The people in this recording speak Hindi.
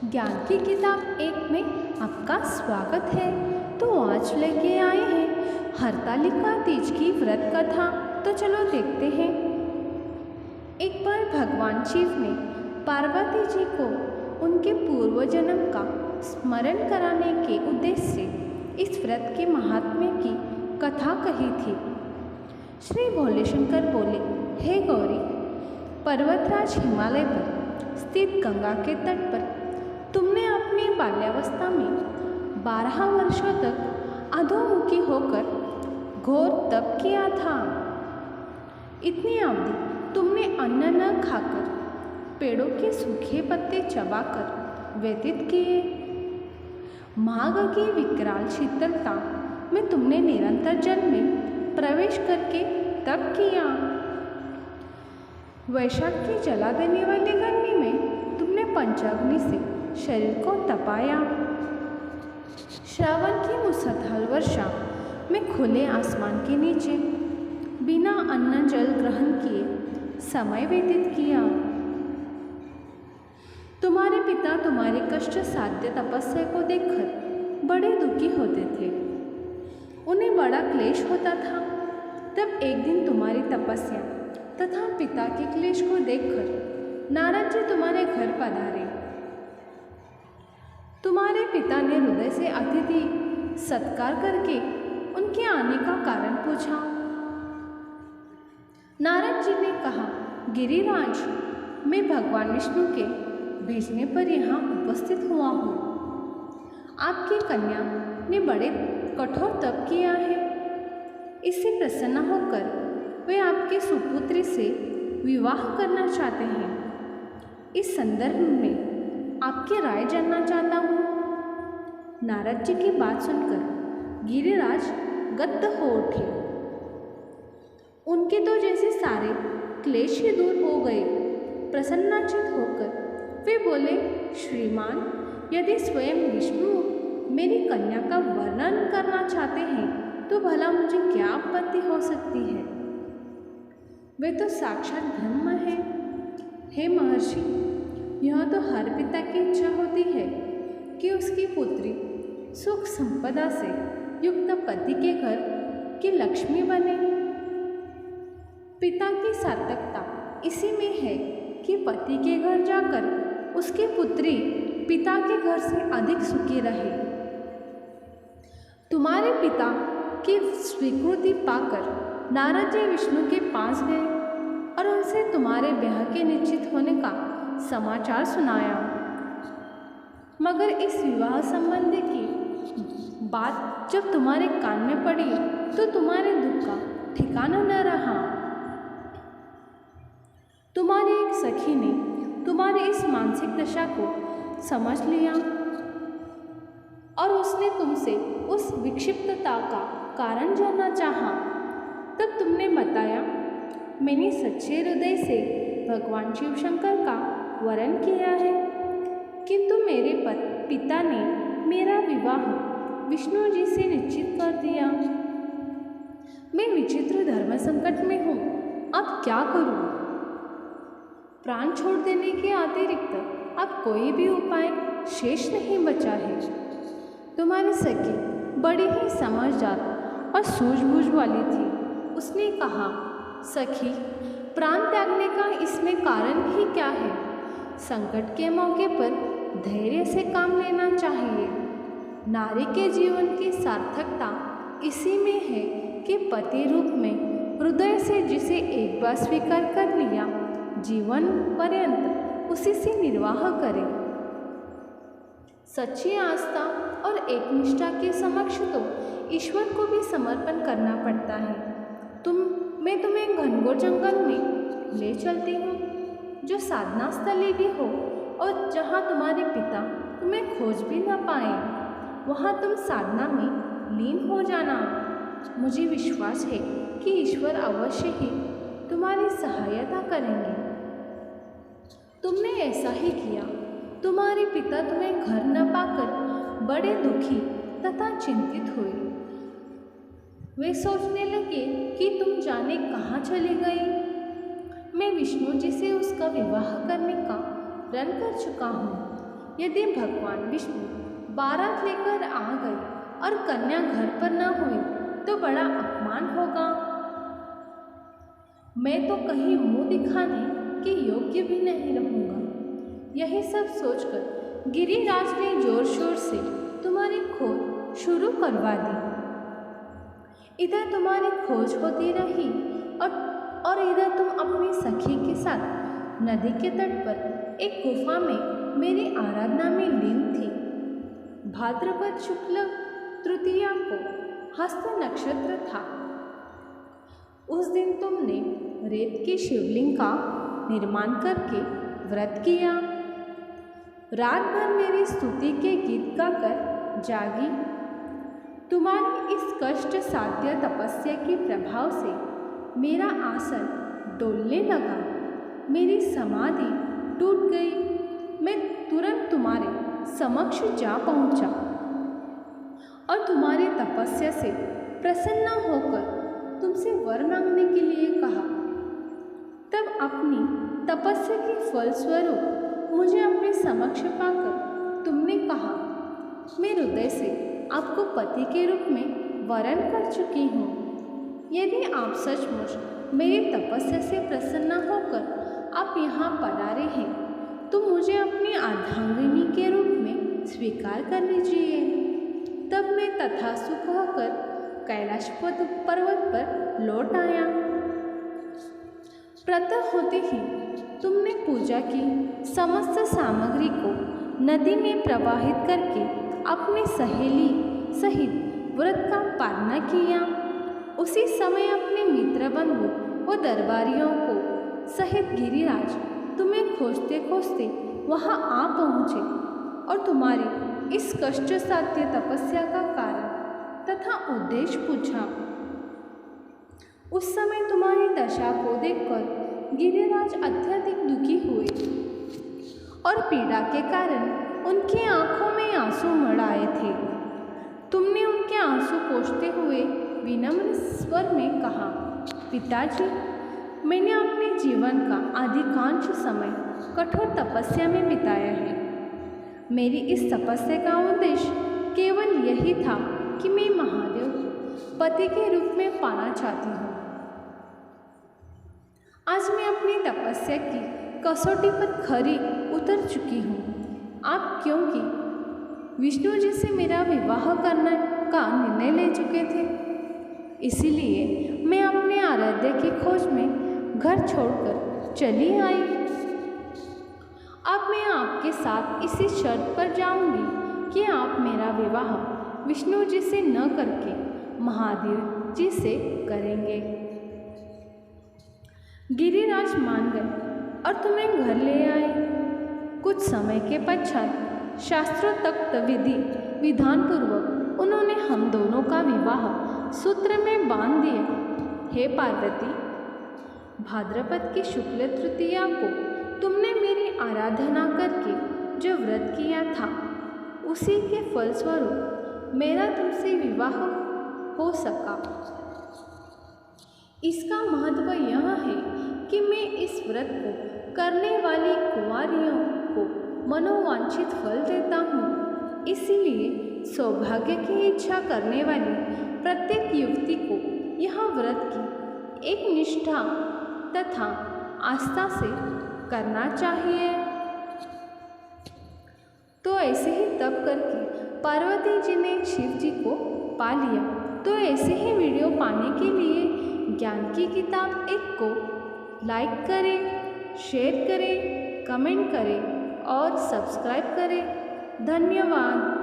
ज्ञान की किताब एक में आपका स्वागत है। तो आज लेके आए हैं हरतालिका तीज की व्रत कथा। तो चलो देखते हैं। एक बार भगवान शिव ने पार्वती जी को उनके पूर्व जन्म का स्मरण कराने के उद्देश्य से इस व्रत के महात्म्य की कथा कही थी। श्री भोले शंकर बोले, हे गौरी, पर्वतराज हिमालय पर स्थित गंगा के तट पर तुमने अपनी बाल्यावस्था में 12 वर्षों तक अधोमुखी होकर घोर तप किया था। इतनी अवधि तुमने अन्न न खाकर पेड़ों के सूखे पत्ते चबाकर व्यतीत किए। माघ की विकराल शीतलता में तुमने निरंतर जल में प्रवेश करके तप किया। वैशाख की जला देने वाली गर्मी में तुमने पंचाग्नि से शरीर को तपाया। श्रावण की मुसलधार वर्षा में खुले आसमान के नीचे बिना अन्न जल ग्रहण किए समय व्यतीत किया। तुम्हारे पिता तुम्हारे कष्ट साध्य तपस्या को देखकर बड़े दुखी होते थे। उन्हें बड़ा क्लेश होता था। तब एक दिन तुम्हारी तपस्या तथा पिता के क्लेश को देखकर नारद जी तुम्हारे घर पधारे। तुम्हारे पिता ने हृदय से अतिथि सत्कार करके उनके आने का कारण पूछा। नारद जी ने कहा, गिरिराज, मैं भगवान विष्णु के भेजने पर यहाँ उपस्थित हुआ हूँ। आपकी कन्या ने बड़े कठोर तप किया है। इससे प्रसन्न होकर वे आपके सुपुत्री से विवाह करना चाहते हैं। इस संदर्भ में आपकी राय जानना चाहता हूँ। नारद जी की बात सुनकर गिरिराज गद्द हो उठे। उनके तो जैसे सारे क्लेश ही दूर हो गए। प्रसन्नचित्त होकर वे बोले, श्रीमान, यदि स्वयं विष्णु मेरी कन्या का वर्णन करना चाहते हैं तो भला मुझे क्या आपत्ति हो सकती है। वे तो साक्षात ब्रह्म है। हे महर्षि, यह तो हर पिता की इच्छा होती है कि उसकी पुत्री सुख संपदा से युक्त पति के घर की लक्ष्मी बने। पिता की सार्थकता इसी में है कि पति के घर जाकर उसकी पुत्री पिता के घर से अधिक सुखी रहे। तुम्हारे पिता की स्वीकृति पाकर नारद जी विष्णु के पास गए और उनसे तुम्हारे ब्याह के निश्चित होने का समाचार सुनाया। मगर इस विवाह संबंधी की बात जब तुम्हारे कान में पड़ी तो तुम्हारे दुख का ठिकाना न रहा। तुम्हारी एक सखी ने तुम्हारी इस मानसिक दशा को समझ लिया और उसने तुमसे उस विक्षिप्तता का कारण जानना चाहा। तब तुमने बताया, मैंने सच्चे हृदय से भगवान शिव शंकर का वरण किया है, किंतु मेरे पिता ने मेरा विवाह विष्णु जी से निश्चित कर दिया। मैं विचित्र धर्म संकट में हूँ, अब क्या करूँ। प्राण छोड़ देने के अतिरिक्त अब कोई भी उपाय शेष नहीं बचा है। तुम्हारी सखी बड़ी ही समझदार और सूझबूझ वाली थी। उसने कहा, सखी, प्राण त्यागने का इसमें कारण ही क्या है। संकट के मौके पर धैर्य से काम लेना चाहिए। नारी के जीवन की सार्थकता इसी में है कि पति रूप में हृदय से जिसे एक बार स्वीकार कर लिया, जीवन पर्यंत उसी से निर्वाह करे। सच्ची आस्था और एकनिष्ठा के समक्ष तो ईश्वर को भी समर्पण करना पड़ता है। मैं तुम्हें घनघोर जंगल में ले चलती हूँ, जो साधना स्थली भी हो और जहाँ तुम्हारे पिता तुम्हें खोज भी न पाए। वहाँ तुम साधना में लीन हो जाना। मुझे विश्वास है कि ईश्वर अवश्य ही तुम्हारी सहायता करेंगे। तुमने ऐसा ही किया। तुम्हारे पिता तुम्हें घर न पाकर बड़े दुखी तथा चिंतित हुए। वे सोचने लगे कि तुम जाने कहाँ चली गई। मैं विष्णु जी से उसका विवाह करने का प्रण कर चुका हूँ। यदि भगवान विष्णु बारात लेकर आ गए और कन्या घर पर न हुई तो बड़ा अपमान होगा। मैं तो कहीं मुंह दिखाने के योग्य भी नहीं रहूँगा। यही सब सोचकर गिरिराज ने जोर शोर से तुम्हारी खोज शुरू करवा दी। इधर तुम्हारी खोज होती रही और इधर तुम अपनी सखी के साथ नदी के तट पर एक गुफा में मेरी आराधना में लीन थी। भाद्रपद शुक्ल तृतीया को हस्त नक्षत्र था। उस दिन तुमने रेत के शिवलिंग का निर्माण करके व्रत किया। रात भर मेरी स्तुति के गीत गाकर जागी। तुम्हारी इस कष्ट साध्य तपस्या के प्रभाव से मेरा आसन डोलने लगा, मेरी समाधि टूट गई। मैं तुरंत तुम्हारे समक्ष जा पहुंचा और तुम्हारी तपस्या से प्रसन्न होकर तुमसे वर मांगने के लिए कहा। तब अपनी तपस्या के फलस्वरूप मुझे अपने समक्ष पाकर तुमने कहा, मैं हृदय से आपको पति के रूप में वरण कर चुकी हूँ। यदि आप सचमुच मेरी तपस्या से प्रसन्न होकर आप यहाँ पधारे हैं तो मुझे अपनी अर्धांगिनी के रूप में स्वीकार कर लीजिए। तब मैं तथास्तु कहकर कैलाश पर्वत पर लौट आया। प्रातः होते ही तुमने पूजा की समस्त सामग्री को नदी में प्रवाहित करके अपनी सहेली सहित व्रत का पालना किया। उसी समय अपने मित्र बंधु व दरबारियों को सहित गिरिराज तुम्हें खोजते खोजते वहां आ पहुँचे और तुम्हारी इस कष्ट साध्य तपस्या का कारण तथा उद्देश्य पूछा। उस समय तुम्हारी दशा को देखकर गिरिराज अत्यधिक दुखी हुए और पीड़ा के कारण उनकी आंखों में आंसू मड़ आए थे। तुमने उनके आंसू पोंछते हुए विनम्र स्वर में कहा, पिताजी, मैंने अपने जीवन का अधिकांश समय कठोर तपस्या में बिताया है। मेरी इस तपस्या का उद्देश्य केवल यही था कि मैं महादेव पति के रूप में पाना चाहती हूँ। आज मैं अपनी तपस्या की कसौटी पर खरी उतर चुकी हूँ। आप क्योंकि विष्णु जी से मेरा विवाह करने का निर्णय ले चुके थे, इसीलिए मैं अपने आराध्य की खोज में घर छोड़कर चली आई। अब मैं आपके साथ इसी शर्त पर जाऊंगी कि आप मेरा विवाह विष्णु जी से न करके महादेव जी से करेंगे। गिरिराज मान गए और तुम्हें घर ले आए। कुछ समय के पश्चात शास्त्रोक्त विधान पूर्वक उन्होंने हम दोनों का विवाह सूत्र में बांध दिया। हे पार्वती, भाद्रपद की शुक्ल तृतीया को तुमने मेरी आराधना करके जो व्रत किया था, उसी के फलस्वरूप मेरा तुमसे विवाह हो सका। इसका महत्व यह है कि मैं इस व्रत को करने वाली कुंवारियों को मनोवांछित फल देता हूँ। इसीलिए सौभाग्य की इच्छा करने वाली प्रत्येक युवती को यह व्रत की एक निष्ठा तथा आस्था से करना चाहिए। तो ऐसे ही तप करके पार्वती जी ने शिव जी को पा लिया। तो ऐसे ही वीडियो पाने के लिए ज्ञान की किताब 1 को लाइक करें, शेयर करें, कमेंट करें और सब्सक्राइब करें। धन्यवाद।